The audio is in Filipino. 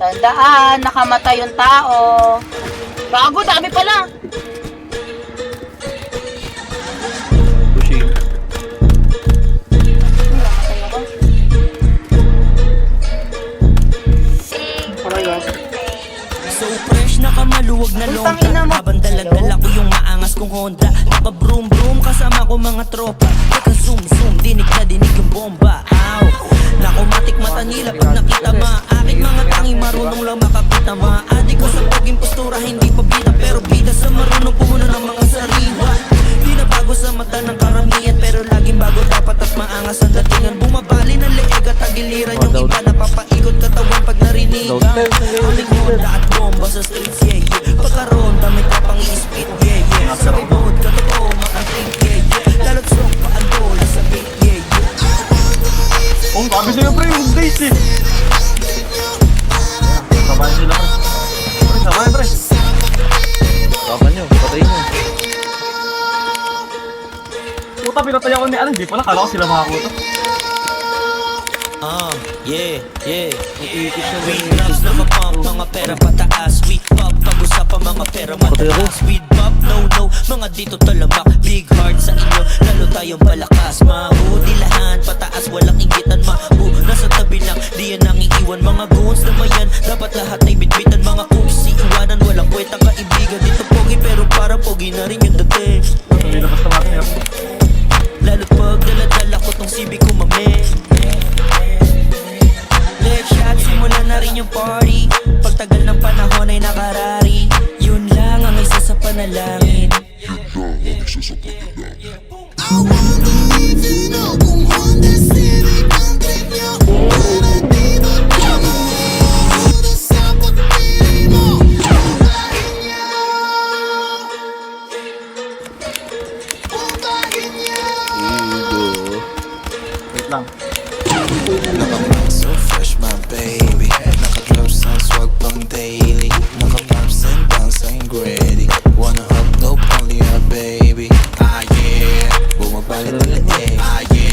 Tandaan, nakamatay yung tao. Bago, dami pala. Pushing. Namatay ako. So fresh, nakamaluwag na Putang longga. ina mo. Habang dalag-dala ko yung maangas kong Honda. Naka-broom-broom kasama ko mga tropa. Naka-zoom-zoom, dinig na dinig yung bomba. Ow! Nakumatik mata nila pag nakita maakit mga tanging marunong lang makapita. Maadik ko sa paging postura, hindi pa bida. Pero bida sa marunong puhunan ng mga sariwa. Di na bago sa mata ng karamihan, pero laging bago dapat at maangas ang datingan. Bumabali ng leeg at tagiliran yung iba. Napapaikot katawan pag narinigan. Aming Honda at bomba sa streets, yeah, yeah. Pagkaroon, damit ka pang i-spit, yeah, yeah. Sa remote, katotoo, makating, yeah, yeah. Lalo't strong pa ang bola sa beat, yeah, yeah. Oh, sabi sa'yo pre, yung days eh. Sabayan sila pre. Pre, sabayan pre. Sabayan nyo, patayin nyo. Puta, pinatay ako ni ano, hindi pala, kala ko sila makakuto. Yeah, yeah. Weed drops na mapump, mga pera pataas. Weed pop, pag-usapan mga pera mataas. Weed pop, no, no, mga dito talamak. Big heart sa inyo, lalo tayong palakas. Mahudilahan, pataas, walang inggitan. Nasa tabi lang, di yan ang iiwan. Mga goons na mayan, dapat lahat ay bitbitan. Mga cooks, iiwanan, walang kwentang kaibigan. Dito pogi, pero parang pogi na rin yung dating. Sabi labas na natin yan. Lalo't pag dala-dala ko tong sibi ko mame. Leg shot, simula na rin yung party. Pagtagal ng panahon ay nakarari. Yun lang ang isa sa panalangin. Wait lang. So fresh my baby. Naka-drops ang swag pang daily. Naka-pops and bounce I'm ready. Wanna hug no only a baby. Ah yeah, bumabalik na leeg. Ah yeah.